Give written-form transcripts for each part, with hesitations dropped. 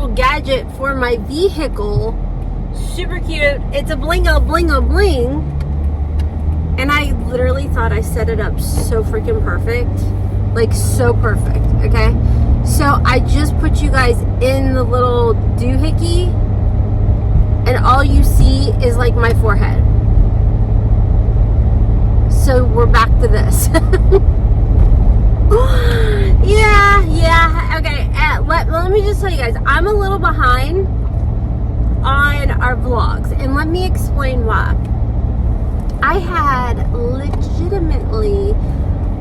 little gadget for my vehicle. Super cute. It's a bling-a-bling-a-bling. And I literally thought I set it up so freaking perfect. Like, so perfect, okay? So I just put you guys in the little doohickey, and all you see is like my forehead. So we're back to this. yeah, okay. Let me just tell you guys, I'm a little behind on our vlogs, and let me explain why. I had legitimately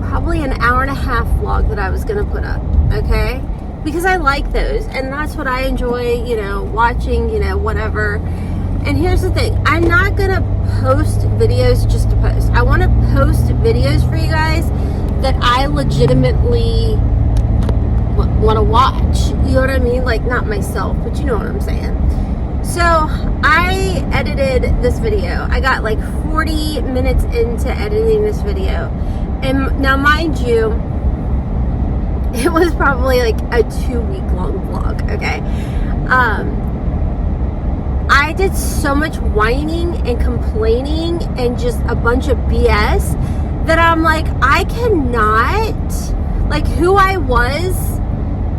probably an hour and a half vlog that I was going to put up, okay? Because I like those, and that's what I enjoy, you know, watching, you know, whatever. And here's the thing, I'm not going to post videos just to post. I want to post videos for you guys that I legitimately want to watch. You know what I mean? Like, not myself, but you know what I'm saying. So I edited this video. I got like 40 minutes into editing this video. And now, mind you, it was probably like a 2-week long vlog, okay? I did so much whining and complaining and just a bunch of BS that I'm like, I cannot, like, who I was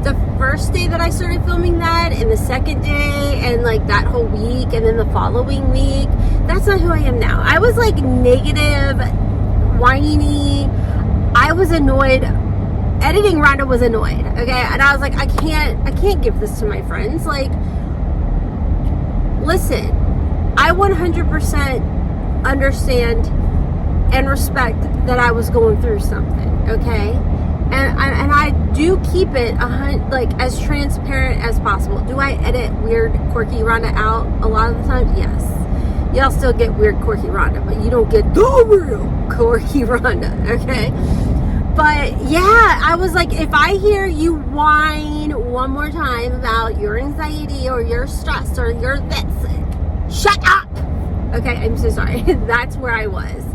the first day that I started filming that, and the second day, and like that whole week, and then the following week, that's not who I am now. I was like negative, whiny. I was annoyed. Editing Rhonda was annoyed, okay? And I was like, I can't give this to my friends. Like, listen, I 100% understand and respect that I was going through something, okay? And I do keep it like as transparent as possible. Do I edit weird, quirky Rhonda out a lot of the time? Yes. Y'all still get weird, quirky Rhonda, but you don't get the real quirky Rhonda, okay? But yeah, I was like, if I hear you whine one more time about your anxiety or your stress or your this, shut up. Okay, I'm so sorry. That's where I was.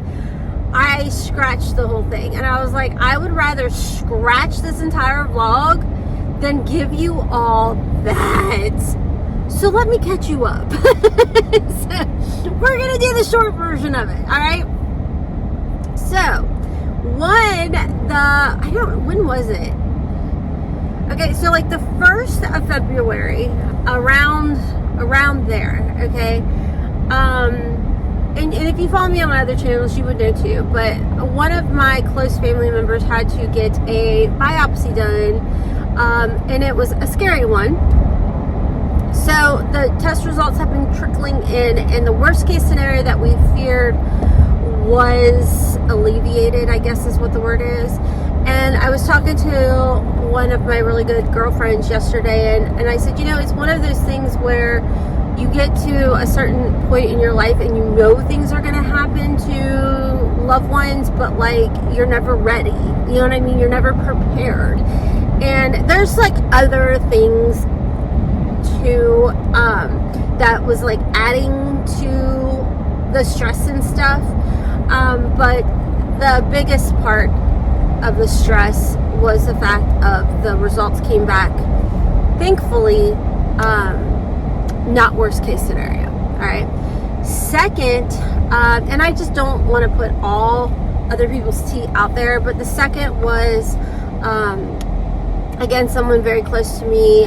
I scratched the whole thing, and I was like, I would rather scratch this entire vlog than give you all that. So let me catch you up. So we're gonna do the short version of it, all right? So when was it? Okay, so like the 1st of February, around there, okay? And if you follow me on my other channels, you would know too, but one of my close family members had to get a biopsy done, and it was a scary one. So the test results have been trickling in, and the worst case scenario that we feared was alleviated, I guess is what the word is. And I was talking to one of my really good girlfriends yesterday, and I said, you know, it's one of those things where you get to a certain point in your life and you know things are going to happen to loved ones, but like you're never ready. You know what I mean? You're never prepared. And there's like other things too that was like adding to the stress and stuff. But the biggest part of the stress was the fact of the results came back, thankfully, not worst case scenario. All right. Second, and I just don't want to put all other people's tea out there, but the second was, again, someone very close to me,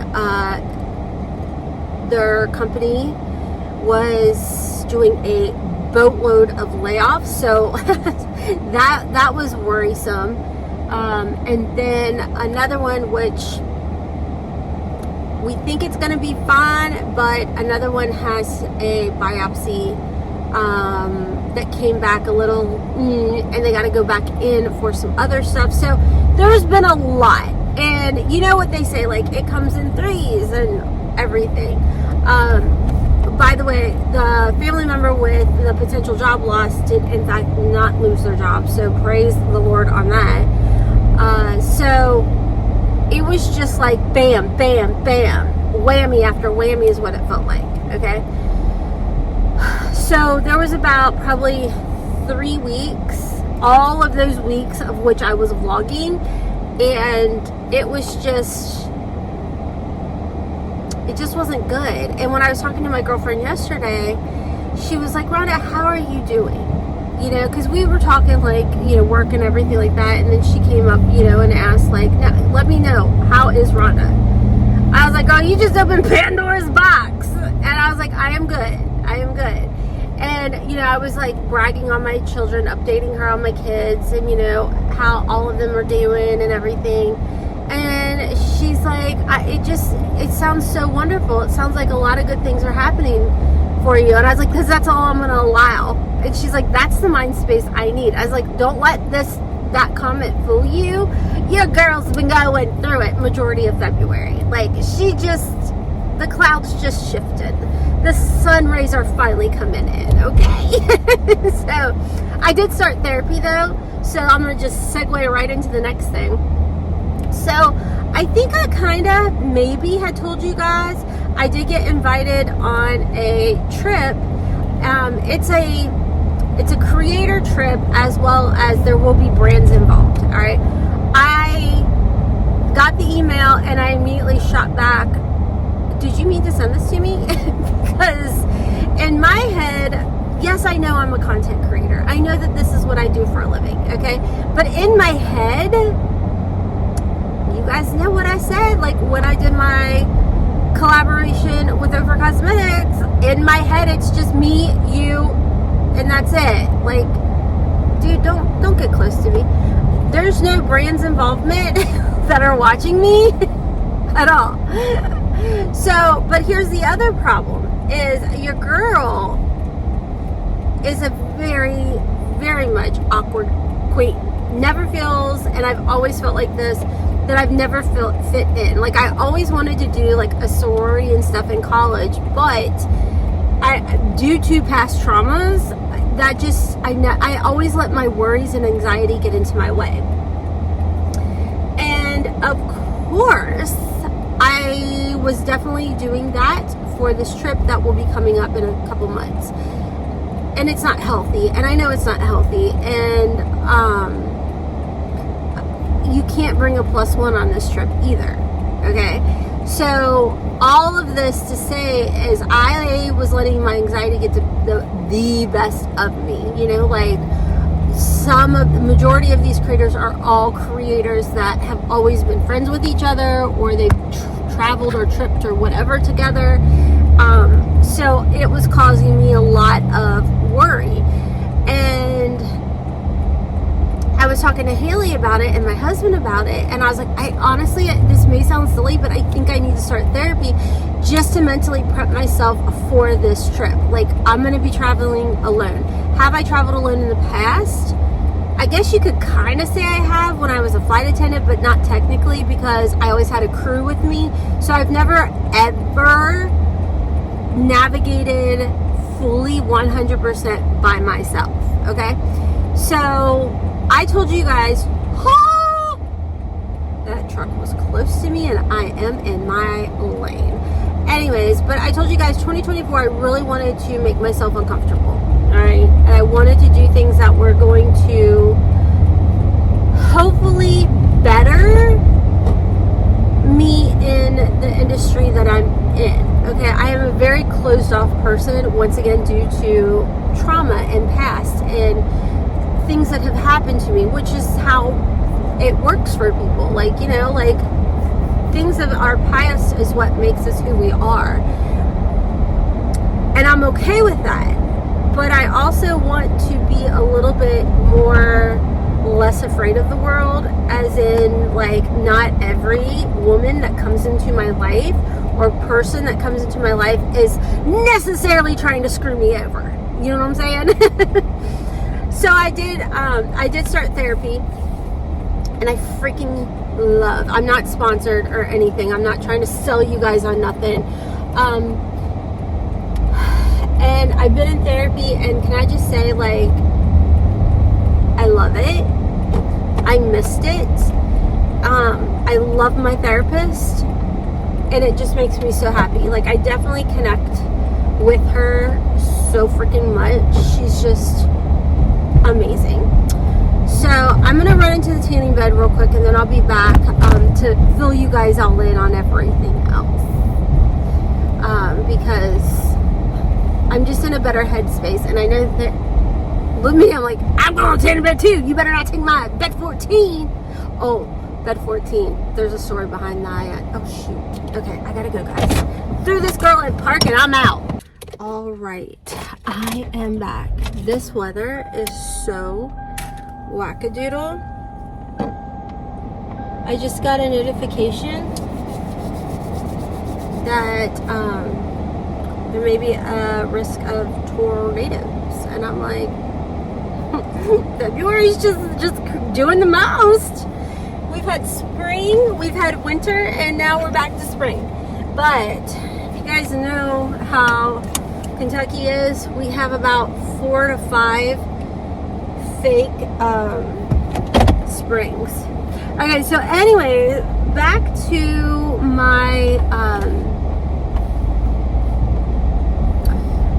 their company was doing a boatload of layoffs, so that was worrisome. And then another one, which we think it's going to be fine, but another one has a biopsy that came back a little, and they got to go back in for some other stuff. So there's been a lot, and you know what they say, like it comes in threes and everything. By the way, the family member with the potential job loss did in fact not lose their job, so praise the Lord on that. So it was just like bam, bam, bam, whammy after whammy is what it felt like, okay? So there was about probably 3 weeks, all of those weeks of which I was vlogging, and it was just, It just wasn't good. And when I was talking to my girlfriend yesterday, she was like, Rhonda, how are you doing? You know, because we were talking like, you know, work and everything like that. And then she came up, you know, and asked like, no, let me know, how is Rhonda? I was like, oh, you just opened Pandora's box. And I was like, I am good. I am good. And, you know, I was like bragging on my children, updating her on my kids and, you know, how all of them are doing and everything. And she's like, it sounds so wonderful. It sounds like a lot of good things are happening for you. And I was like, because that's all I'm going to allow. And she's like, that's the mind space I need. I was like, don't let that comment fool you. Your girl's been going through it majority of February. Like, the clouds just shifted. The sun rays are finally coming in, okay? So, I did start therapy though. So, I'm going to just segue right into the next thing. So, I think I kind of maybe had told you guys, I did get invited on a trip. It's a creator trip, as well as there will be brands involved, all right? I got the email and I immediately shot back, did you mean to send this to me? Because in my head, yes, I know I'm a content creator. I know that this is what I do for a living, okay? But in my head, you guys know what I said, like when I did my collaboration with OFRA Cosmetics, in my head it's just me, you, and that's it. Like, dude, don't get close to me. There's no brands involvement that are watching me at all. So, but here's the other problem, is your girl is a very, very much awkward queen. Never feels, and I've always felt like this, that I've never fit in. Like, I always wanted to do like a sorority and stuff in college, but due to past traumas, that just, I always let my worries and anxiety get into my way. And of course, I was definitely doing that for this trip that will be coming up in a couple months. And it's not healthy, and I know it's not healthy, and you can't bring a +1 on this trip either, okay? So all of this to say is I was letting my anxiety get to the best of me, you know, like the majority of these creators are all creators that have always been friends with each other, or they've traveled or tripped or whatever together. So it was causing me a lot of worry. And I was talking to Haley about it and my husband about it, and I was like, I honestly, this may sound silly, but I think I need to start therapy just to mentally prep myself for this trip. Like, I'm going to be traveling alone. Have I traveled alone in the past? I guess you could kind of say I have when I was a flight attendant, but not technically, because I always had a crew with me. So I've never ever navigated fully 100% by myself, okay? So I told you guys, that truck was close to me and I am in my lane. Anyways, but I told you guys 2024, I really wanted to make myself uncomfortable, all right? And I wanted to do things that were going to hopefully better me in the industry that I'm in. Okay, I am a very closed off person, once again, due to trauma and past and things that have happened to me, which is how it works for people. Like, you know, like things of our past is what makes us who we are. And I'm okay with that. But I also want to be a little bit less afraid of the world, as in, like, not every woman that comes into my life or person that comes into my life is necessarily trying to screw me over. You know what I'm saying? So I did start therapy, and I freaking love, I'm not sponsored or anything. I'm not trying to sell you guys on nothing. And I've been in therapy, and can I just say, like, I love it. I missed it. I love my therapist, and it just makes me so happy. Like, I definitely connect with her so freaking much. She's just amazing. So I'm gonna run into the tanning bed real quick, and then I'll be back to fill you guys all in on everything else. better headspace. And I know that with me, I'm like, I'm going to take bed too. You better not take my bed 14. Oh, bed 14. There's a story behind that. Oh, shoot. Okay, I gotta go, guys. Threw this girl in park and I'm out. All right, I am back. This weather is so wackadoodle. I just got a notification that there may be a risk of tornadoes, and I'm like, February's just doing the most. We've had spring, we've had winter, and now we're back to spring. But if you guys know how Kentucky is, we have about 4 to 5 fake springs. Okay, so anyway, back to my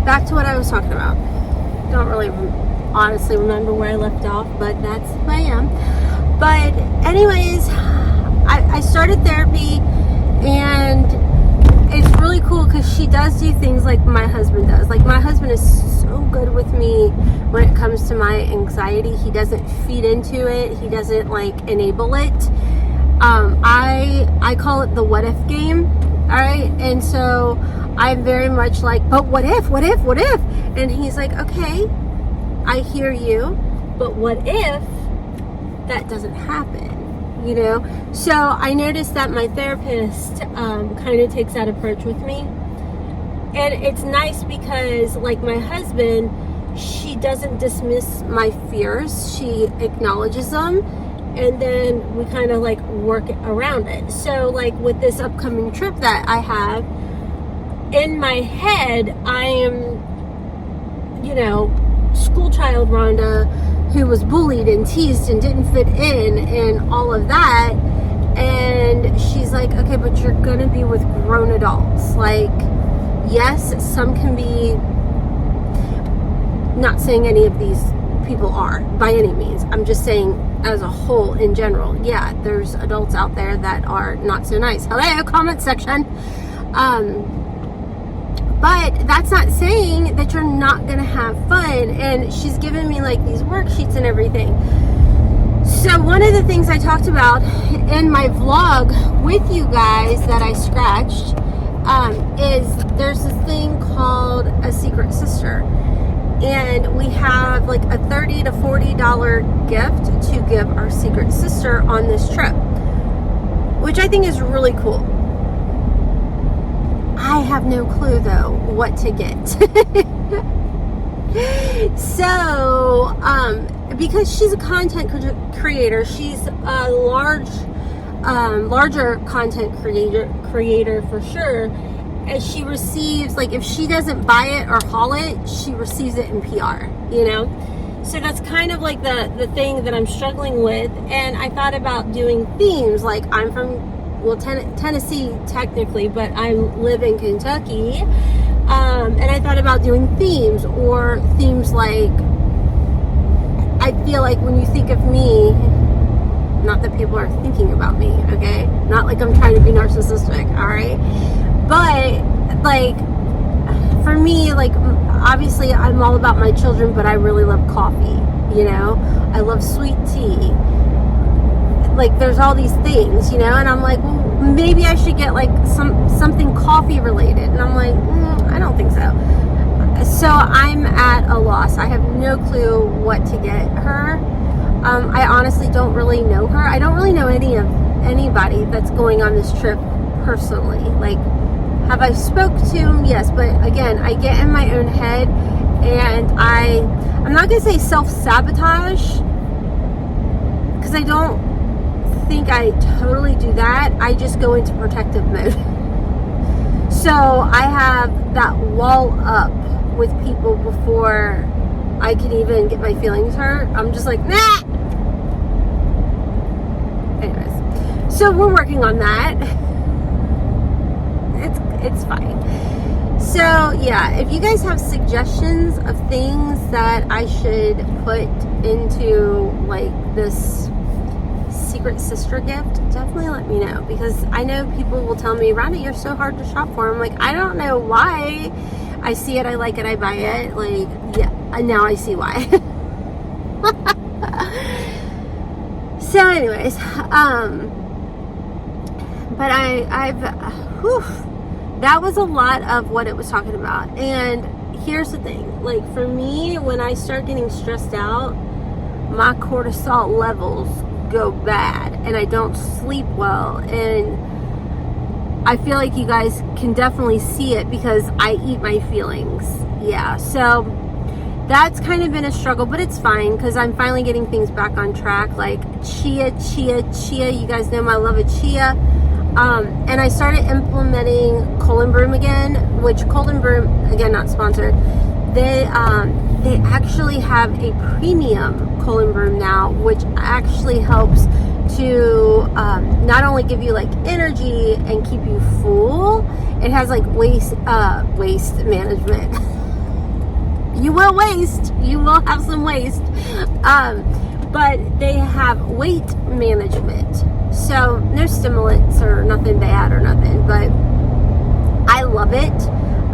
back to what I was talking about. Don't really honestly remember where I left off, but that's who I am. But anyways, I started therapy, and it's really cool because she does do things like my husband does. Like, my husband is so good with me when it comes to my anxiety. He doesn't feed into it. He doesn't like enable it. I call it the what if game. All right. And so I'm very much like, but what if? And he's like, okay, I hear you, but what if that doesn't happen? You know? So I noticed that my therapist kind of takes that approach with me. And it's nice because, like my husband, she doesn't dismiss my fears. She acknowledges them. And then we kind of like work around it. So like with this upcoming trip that I have, in my head, I am, you know, school child Rhonda, who was bullied and teased and didn't fit in and all of that. And she's like, okay, but you're gonna be with grown adults. Like, yes, some can be, not saying any of these people are by any means. I'm just saying as a whole in general. Yeah, there's adults out there that are not so nice. Hello, comment section. But that's not saying that you're not gonna have fun. And she's given me like these worksheets and everything. So one of the things I talked about in my vlog with you guys that I scratched is there's this thing called a secret sister. And we have like a $30 to $40 gift to give our secret sister on this trip, which I think is really cool. I have no clue though what to get. So, because she's a content creator, she's a larger content creator for sure. And she receives, like, if she doesn't buy it or haul it, she receives it in PR, you know? So that's kind of like the thing that I'm struggling with. And I thought about doing themes. Like, I'm from, well, Tennessee technically, but I live in Kentucky. And I thought about doing themes, or themes like, I feel like when you think of me, not that people are thinking about me, okay? Not like I'm trying to be narcissistic, all right? But, like, for me, like, obviously I'm all about my children, but I really love coffee, you know? I love sweet tea. Like, there's all these things, you know? And I'm like, well, maybe I should get, like, something coffee related. And I'm like, I don't think so. So I'm at a loss. I have no clue what to get her. I honestly don't really know her. I don't really know anybody that's going on this trip personally. Like, have I spoke to him? Yes, but again, I get in my own head, and I'm not gonna say self-sabotage, because I don't think I totally do that. I just go into protective mode. So I have that wall up with people before I can even get my feelings hurt. I'm just like, nah. Anyways, so we're working on that. It's fine. So yeah, if you guys have suggestions of things that I should put into like this secret sister gift, definitely let me know, because I know people will tell me, Rhonda, you're so hard to shop for. I'm like, I don't know why. I see it, I like it, I buy it. Like, yeah, now I see why. So anyways, but whew, that was a lot of what it was talking about. And here's the thing, like for me, when I start getting stressed out, my cortisol levels go bad and I don't sleep well, and I feel like you guys can definitely see it because I eat my feelings. Yeah, so that's kind of been a struggle, but it's fine because I'm finally getting things back on track, like chia. You guys know my love of chia. And I started implementing Colon Broom again, which Colon Broom, again, not sponsored. They actually have a premium Colon Broom now, which actually helps to not only give you like energy and keep you full. It has like waste management. You will waste. You will have some waste. But they have weight management. So no stimulants or nothing bad or nothing. But I love it.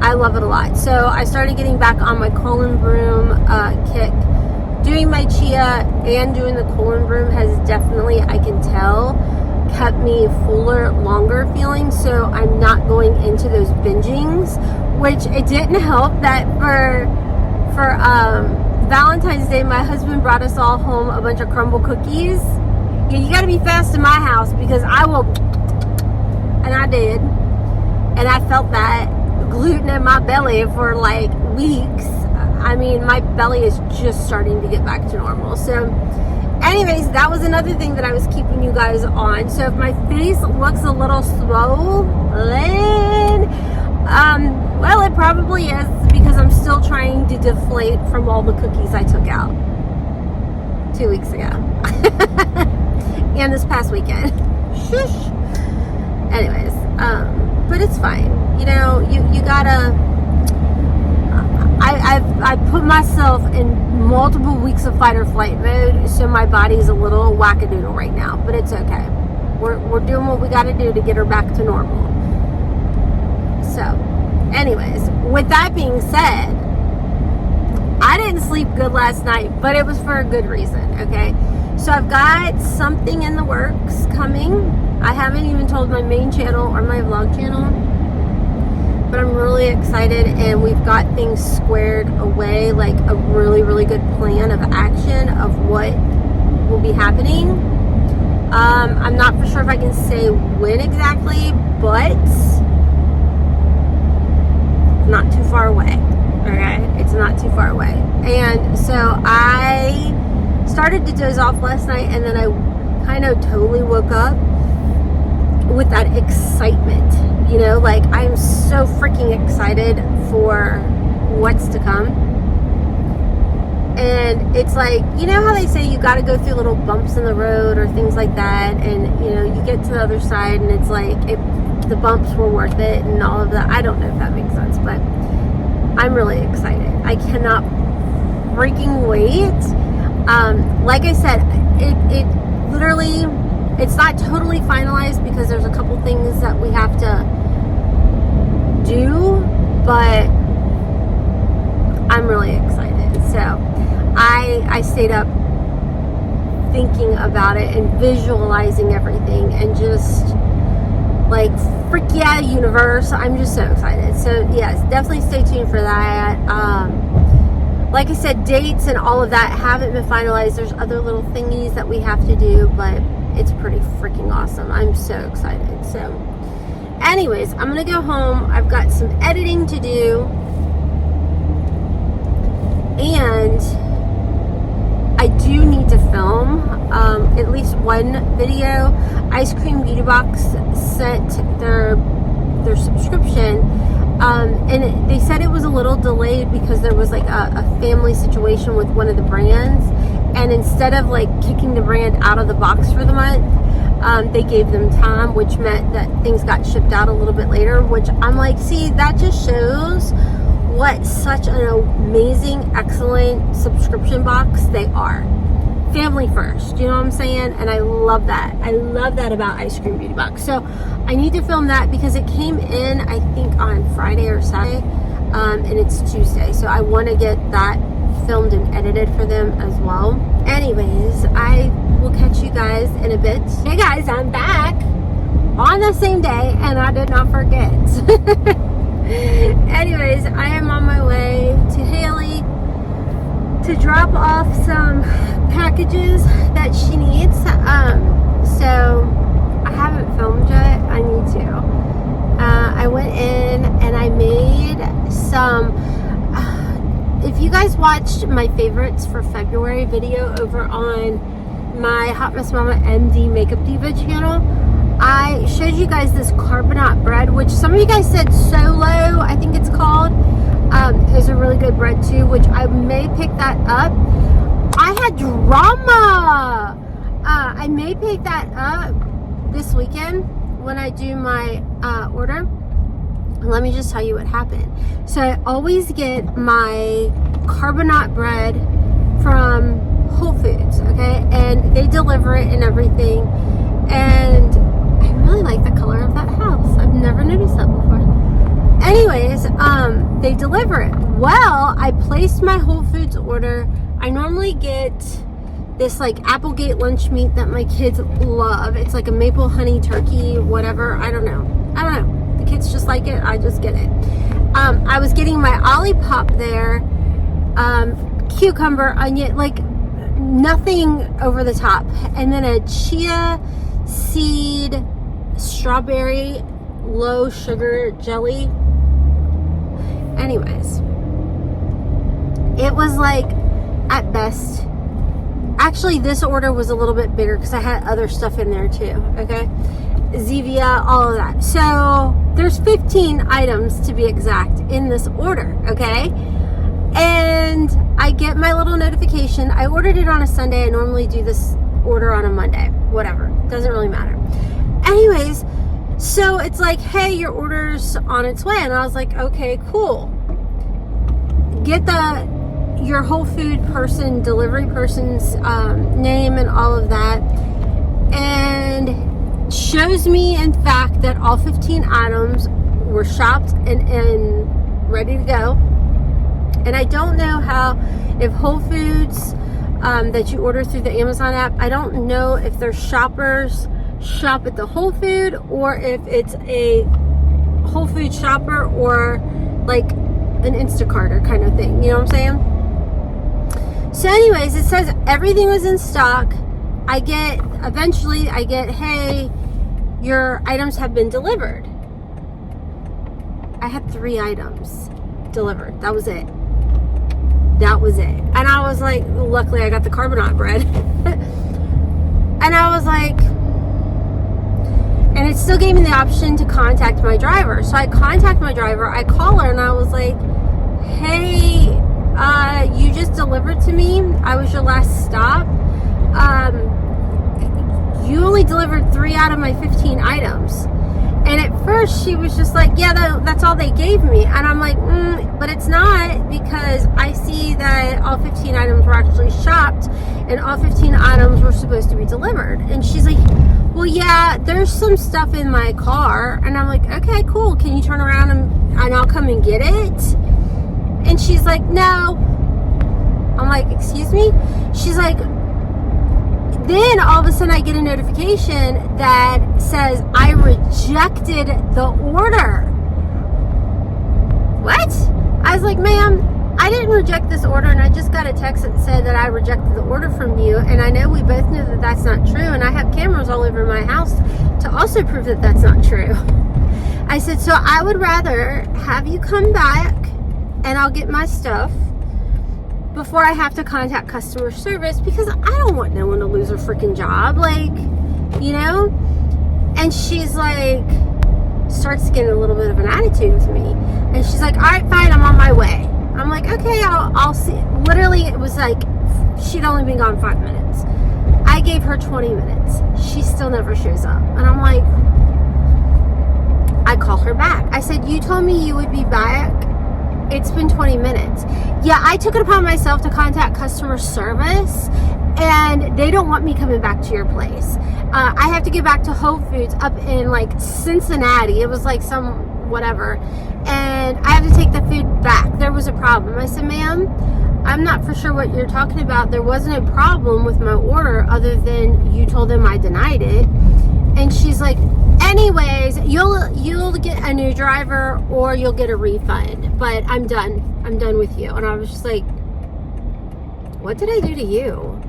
I love it a lot. So I started getting back on my Colon Broom kick. Doing my chia and doing the Colon Broom has definitely, I can tell, kept me fuller, longer feeling. So I'm not going into those bingings, which it didn't help that for Valentine's Day, my husband brought us all home a bunch of crumble cookies. Yeah, you got to be fast in my house because I will, and I did, and I felt that gluten in my belly for like weeks. I mean, my belly is just starting to get back to normal. So anyways, that was another thing that I was keeping you guys on. So if my face looks a little swollen, well, it probably is because I'm still trying to deflate from all the cookies I took out 2 weeks ago. And this past weekend. Shush. Anyways, but it's fine. You know, you gotta, I put myself in multiple weeks of fight or flight mode, so my body's a little wackadoodle right now, but it's okay. We're doing what we gotta do to get her back to normal. So, anyways, with that being said, I didn't sleep good last night, but it was for a good reason, okay? So I've got something in the works coming. I haven't even told my main channel or my vlog channel, but I'm really excited, and we've got things squared away, like a really, really good plan of action of what will be happening. I'm not for sure if I can say when exactly, but not too far away. Okay, it's not too far away. And so I started to doze off last night, and then I kind of totally woke up with that excitement. You know, like I'm so freaking excited for what's to come. And it's like, you know how they say you got to go through little bumps in the road or things like that, and you know, you get to the other side and it's like the bumps were worth it and all of that. I don't know if that makes sense, but I'm really excited. I cannot freaking wait. Like I said, it literally, it's not totally finalized because there's a couple things that we have to do, but I'm really excited. So I stayed up thinking about it and visualizing everything and just like, freak yeah, universe. I'm just so excited. So yes, definitely stay tuned for that. Like I said, dates and all of that haven't been finalized. There's other little thingies that we have to do, but it's pretty freaking awesome. I'm so excited. So anyways, I'm gonna go home. I've got some editing to do, and I do need to film at least one video. Ice Cream Beauty Box sent their subscription, and they said it was a little delayed because there was like a family situation with one of the brands, and instead of like kicking the brand out of the box for the month, they gave them time, which meant that things got shipped out a little bit later, which I'm like, see, that just shows what such an amazing, excellent subscription box they are. Family first, you know what I'm saying? And I love that. I love that about Ice Cream Beauty Box. So I need to film that because it came in, I think, on Friday or Saturday. and it's Tuesday, so I want to get that filmed and edited for them as well. Anyways, I will catch you guys in a bit. Hey guys, I'm back on the same day, and I did not forget. Anyways, I am on my way to Haley to drop off some packages that she needs. So I haven't filmed yet. I need to. I went in and I made some. If you guys watched my favorites for February video over on my Hotmess Mama MD Makeup Diva channel, I showed you guys this carbonate bread, which some of you guys said Solo, I think it's called, is a really good bread too, which I may pick that up. I had drama. I may pick that up this weekend when I do my order. Let me just tell you what happened. So I always get my carbonate bread from Whole Foods, okay? And they deliver it and everything. And I really like the color of that house. I've never noticed that before. Anyways, they deliver it. Well, I placed my Whole Foods order. I normally get this like Applegate lunch meat that my kids love. It's like a maple honey turkey, whatever. I don't know. The kids just like it. I just get it. I was getting my Olipop there. Cucumber, onion, like nothing over the top. And then a chia seed strawberry low sugar jelly. Anyways, it was like at best. Actually, this order was a little bit bigger because I had other stuff in there too. Okay, Zevia, all of that. So there's 15 items to be exact in this order. Okay, and I get my little notification. I ordered it on a Sunday. I normally do this order on a Monday. Whatever, doesn't really matter. Anyways, so it's like, hey, your order's on its way, and I was like, okay, cool. Get your Whole Food person, delivery person's name and all of that, and shows me in fact that all 15 items were shopped and ready to go. And I don't know how, if Whole Foods that you order through the Amazon app, I don't know if their shoppers shop at the Whole Food or if it's a Whole Food shopper or like an Instacarter kind of thing, you know what I'm saying? So anyways, it says everything was in stock. Eventually I get, hey, your items have been delivered. I had 3 items delivered. That was it. And I was like, luckily I got the carbonate bread. And I was like, and it still gave me the option to contact my driver. So I contact my driver, I call her, and I was like, hey, you just delivered to me. I was your last stop. You only delivered 3 out of my 15 items. And at first she was just like, yeah, that's all they gave me. And I'm like, but it's not, because I see that all 15 items were actually shopped and all 15 items were supposed to be delivered. And she's like, well, yeah, there's some stuff in my car. And I'm like, okay, cool. Can you turn around and I'll come and get it? And she's like, no. I'm like, excuse me? She's like, then all of a sudden I get a notification that says I rejected the order. What? I was like, ma'am, I didn't reject this order, and I just got a text that said that I rejected the order from you, and I know we both know that that's not true, and I have cameras all over my house to also prove that that's not true. I said, so I would rather have you come back and I'll get my stuff before I have to contact customer service, because I don't want no one to lose their freaking job, like, you know? And she's like, starts getting a little bit of an attitude with me, and she's like, all right, fine, I'm on my way. I'm like, okay, I'll see. Literally, it was like she'd only been gone 5 minutes. I gave her 20 minutes. She still never shows up, and I'm like, I call her back. I said, you told me you would be back. It's been 20 minutes. Yeah, I took it upon myself to contact customer service, and they don't want me coming back to your place. I have to get back to Whole Foods up in like Cincinnati. It was like some whatever, and I have to take the food back. There was a problem. I said, ma'am, I'm not for sure what you're talking about. There wasn't a problem with my order other than you told them I denied it. And she's like, anyways, you'll get a new driver or you'll get a refund, but I'm done with you. And I was just like, what did I do to you?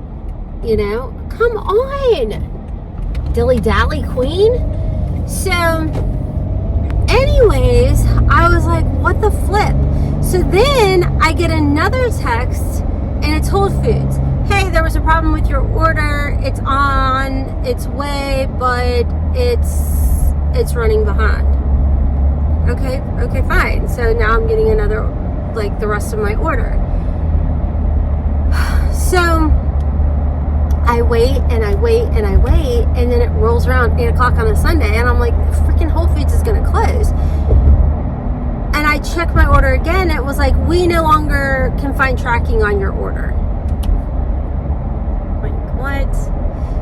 You know, come on, dilly-dally queen. So anyways, I was like, what the flip? So then I get another text, and it's Whole Foods. Hey, there was a problem with your order. It's on its way, but it's running behind. Okay, fine. So now I'm getting another, like, the rest of my order. So I wait and I wait and I wait, and then it rolls around 8 o'clock on a Sunday, and I'm like, freaking Whole Foods is going to close. And I checked my order again. It was like, we no longer can find tracking on your order. Like, what?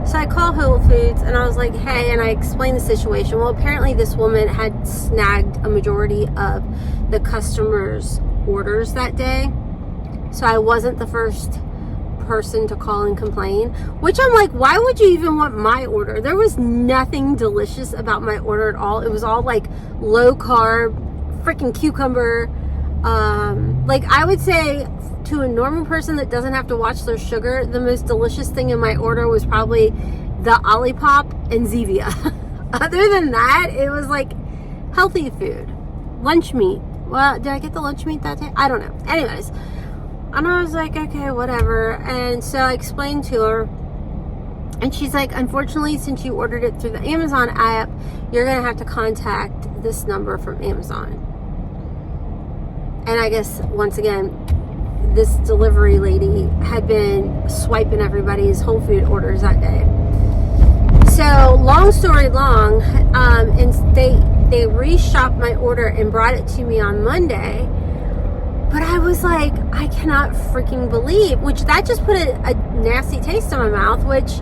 So I call Whole Foods and I was like, hey, and I explained the situation. Well, apparently this woman had snagged a majority of the customers' orders that day. So I wasn't the first person to call and complain, which I'm like, why would you even want my order? There was nothing delicious about my order at all. It was all like low carb, freaking cucumber. Like, I would say to a normal person that doesn't have to watch their sugar, the most delicious thing in my order was probably the Olipop and Zevia. Other than that, it was like healthy food. Lunch meat. Well, did I get the lunch meat that day? I don't know. Anyways, and I was like, okay, whatever. And so I explained to her, and she's like, unfortunately, since you ordered it through the Amazon app, you're going to have to contact this number from Amazon. And I guess, once again, this delivery lady had been swiping everybody's Whole Food orders that day. So, long story long, and they reshopped my order and brought it to me on Monday. But I was like, I cannot freaking believe, which that just put a nasty taste in my mouth, which,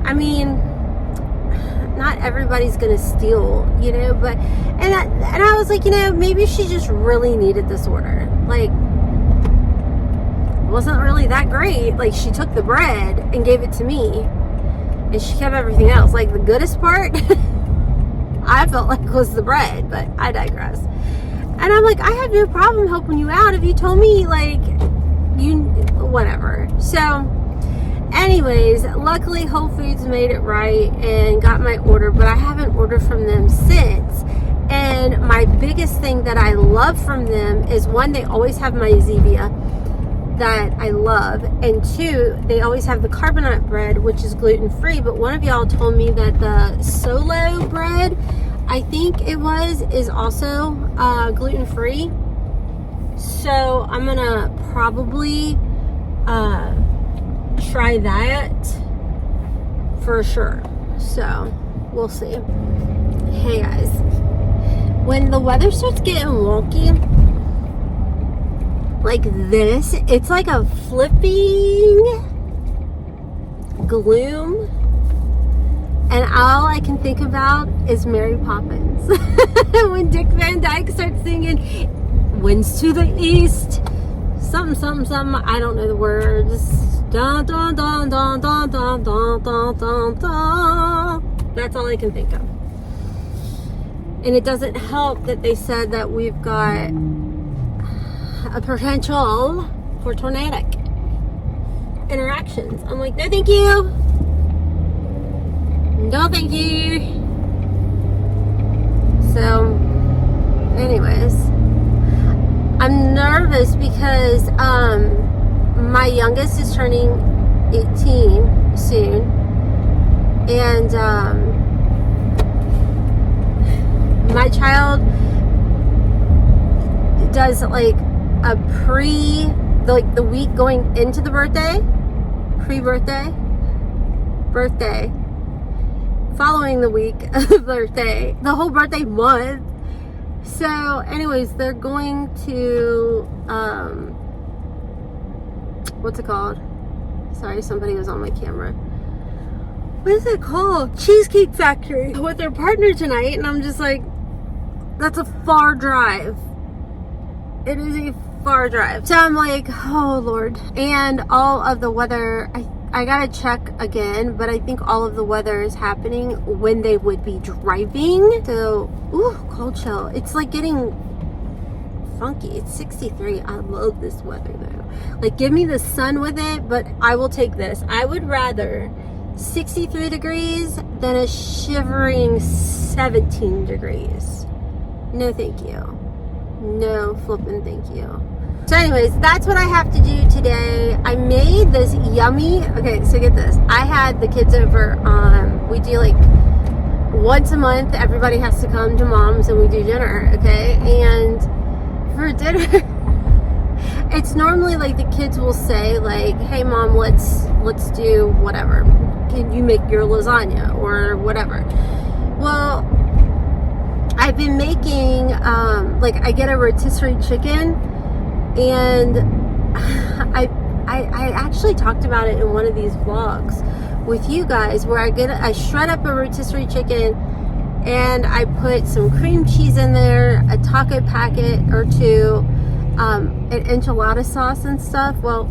I mean, not everybody's gonna steal, you know, but, and I was like, you know, maybe she just really needed this order. Like, it wasn't really that great. Like, she took the bread and gave it to me, and she kept everything else. Like, the goodest part, I felt like was the bread, but I digress. And I'm like, I have no problem helping you out if you told me, like, you, whatever. So, anyways, luckily Whole Foods made it right and got my order, but I haven't ordered from them since. And my biggest thing that I love from them is, one, they always have my Zevia that I love, and two, they always have the carbonate bread, which is gluten-free. But one of y'all told me that the solo bread, I think it was, is also gluten-free. So I'm gonna probably try that for sure. So we'll see. Hey guys, when the weather starts getting wonky like this, it's like a flipping gloom. And all I can think about is Mary Poppins. When Dick Van Dyke starts singing, winds to the east, something, something, something, I don't know the words. Dun, dun, dun, dun, dun, dun, dun, dun, dun, dun. That's all I can think of. And it doesn't help that they said that we've got a potential for tornadic interactions. I'm like, no thank you. No thank you. So anyways, I'm nervous because my youngest is turning 18 soon, and my child does like a the week going into the birthday, pre-birthday, birthday, following the week of birthday, the whole birthday month. So anyways, they're going to what's it called? Sorry, somebody was on my camera. What is it called? Cheesecake Factory with their partner tonight, and I'm just like, That's a far drive. It is a far drive. So I'm like, oh Lord. And all of the weather, I gotta check again, but I think all of the weather is happening when they would be driving. So, ooh, cold chill. It's like getting funky. It's 63. I love this weather though. Like, give me the sun with it, but I will take this. I would rather 63 degrees than a shivering 17 degrees. No thank you. No flippin' thank you. So anyways, that's what I have to do today. I made this yummy, okay, so get this. I had the kids over, we do like once a month, everybody has to come to Mom's and we do dinner, okay? And for dinner, it's normally like the kids will say like, hey Mom, let's do whatever. Can you make your lasagna or whatever? Well, I've been making, like I get a rotisserie chicken, and I actually talked about it in one of these vlogs with you guys, where I shred up a rotisserie chicken and I put some cream cheese in there, a taco packet or two, an enchilada sauce and stuff. Well,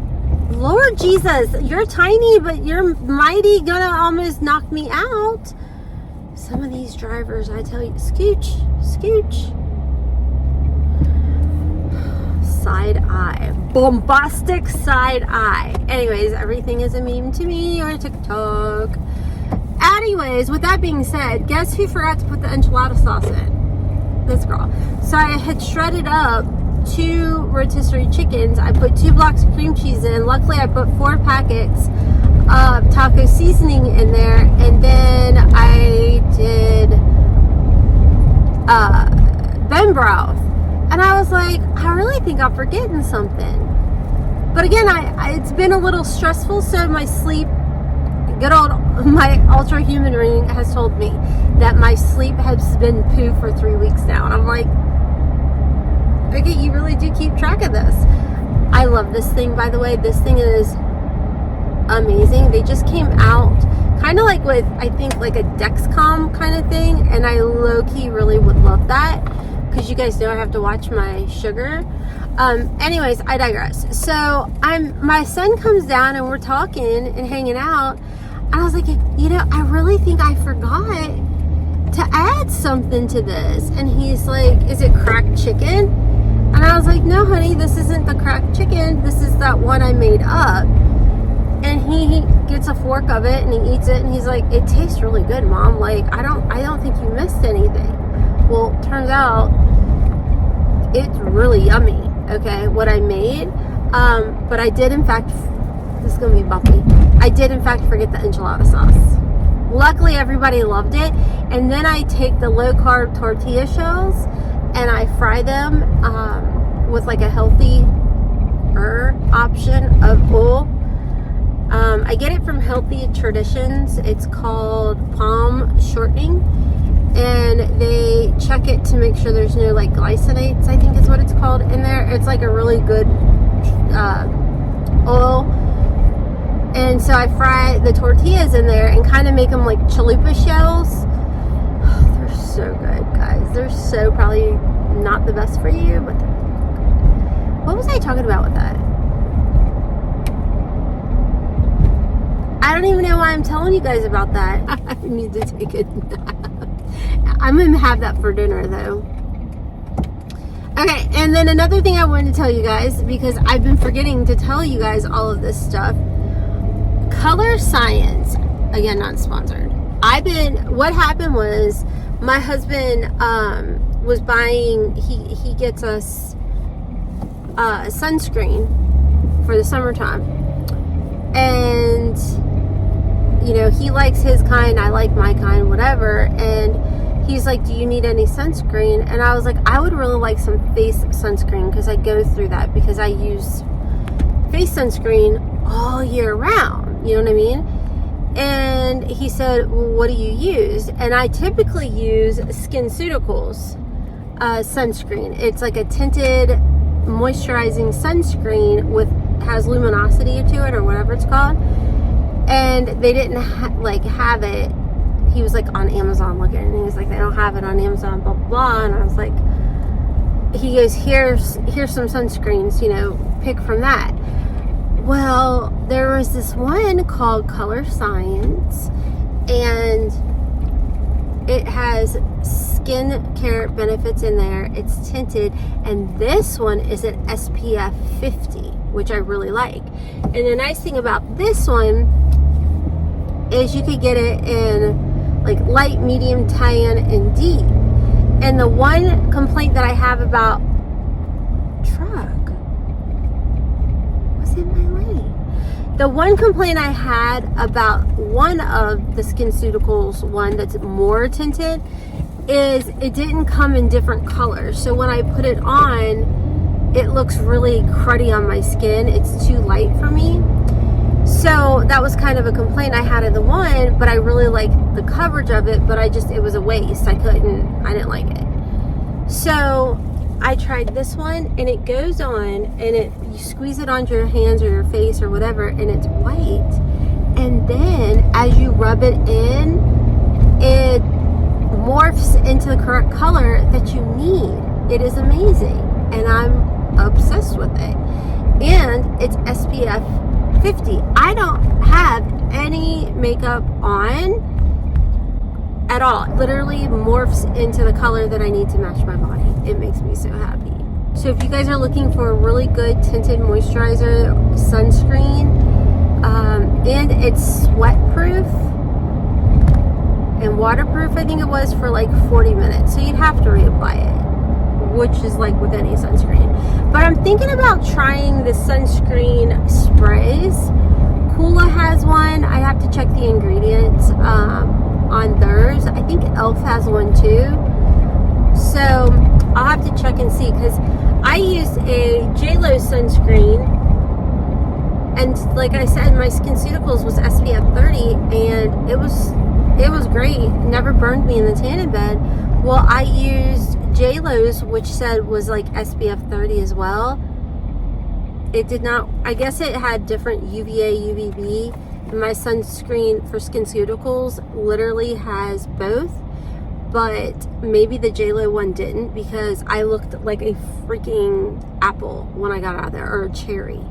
Lord Jesus, you're tiny, but you're mighty gonna almost knock me out. Some of these drivers, I tell you, scooch, scooch. Side eye. Bombastic side eye. Anyways, everything is a meme to me or TikTok. Anyways, with that being said, guess who forgot to put the enchilada sauce in? This girl. So I had shredded up 2 rotisserie chickens. I put 2 blocks of cream cheese in. Luckily, I put 4 packets of taco seasoning in there, and then I did bone broth. And I was like, I really think I'm forgetting something. But again, it's been a little stressful, so my sleep, my ultra human ring has told me that my sleep has been poo for 3 weeks now. And I'm like, okay, you really do keep track of this. I love this thing, by the way. This thing is amazing. They just came out kind of like with, I think, like a Dexcom kind of thing, and I low-key really would love that, because you guys know I have to watch my sugar. Anyways, I digress. So my son comes down and we're talking and hanging out, and I was like, you know, I really think I forgot to add something to this. And he's like, is it cracked chicken? And I was like, no honey, this isn't the cracked chicken, this is that one I made up. And he gets a fork of it and he eats it, and he's like, it tastes really good, Mom. Like, I don't think you missed anything. Well, turns out it's really yummy, okay, what I made. But I did, in fact, this is gonna be bumpy. I did, in fact, forget the enchilada sauce. Luckily, everybody loved it. And then I take the low-carb tortilla shells and I fry them with like a healthier option of oil. I get it from Healthy Traditions. It's called palm shortening, and they check it to make sure there's no like glycinates, I think is what it's called, in there. It's like a really good oil. And so I fry the tortillas in there and kind of make them like chalupa shells. Oh, they're so good, guys. They're so probably not the best for you, but they're good. What was I talking about with that? I don't even know why I'm telling you guys about that. I need to take a nap. I'm going to have that for dinner, though. Okay, and then another thing I wanted to tell you guys, because I've been forgetting to tell you guys all of this stuff. Color Science, again, not sponsored. What happened was, my husband was buying, he gets us sunscreen for the summertime. And you know, he likes his kind, I like my kind, whatever. And he's like, do you need any sunscreen? And I was like, I would really like some face sunscreen, because I go through that, because I use face sunscreen all year round, you know what I mean? And he said, well, what do you use? And I typically use SkinCeuticals sunscreen. It's like a tinted moisturizing sunscreen has luminosity to it, or whatever it's called. And they didn't have it he was like on Amazon looking, and he was like, they don't have it on Amazon, blah blah blah. And I was like, he goes, here's some sunscreens, you know, pick from that. Well, there was this one called Color Science, and it has skin care benefits in there. It's tinted, and this one is an SPF 50, which I really like. And the nice thing about this one is you could get it in like light, medium, tan, and deep. And the one complaint that I have about truck was in my lane. The one complaint I had about one of the SkinCeuticals one that's more tinted is it didn't come in different colors. So when I put it on, it looks really cruddy on my skin. It's too light for me. So that was kind of a complaint I had of the one, but I really liked the coverage of it, but it was a waste. I didn't like it. So I tried this one, and it goes on, and you squeeze it onto your hands or your face or whatever, and it's white. And then as you rub it in, it morphs into the correct color that you need. It is amazing, and I'm obsessed with it. And it's SPF 50. I don't have any makeup on at all. It literally morphs into the color that I need to match my body. It makes me so happy. So if you guys are looking for a really good tinted moisturizer sunscreen, and it's sweat proof and waterproof, I think it was, for like 40 minutes. So you'd have to reapply it, which is like with any sunscreen. But I'm thinking about trying the sunscreen sprays. Kula has one. I have to check the ingredients on theirs. I think Elf has one too. So I'll have to check and see, because I used a JLo sunscreen, and like I said, my SkinCeuticals was SPF 30, and it was great. It never burned me in the tanning bed. Well, I used JLo's, which said was like SPF 30 as well. It did not, I guess it had different UVA, UVB. And my sunscreen for SkinCeuticals literally has both, but maybe the JLo one didn't, because I looked like a freaking apple when I got out of there, or a cherry.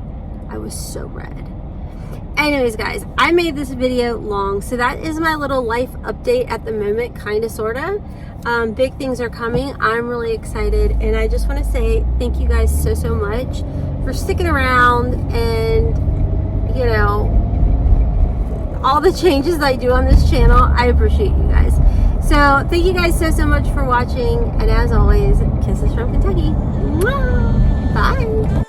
I was so red. Anyways, guys, I made this video long, so that is my little life update at the moment, kind of, sort of. Big things are coming. I'm really excited, and I just want to say thank you guys so much for sticking around, and you know, all the changes that I do on this channel. I appreciate you guys. So thank you guys so much for watching, and as always, kisses from Kentucky. Mwah! Bye.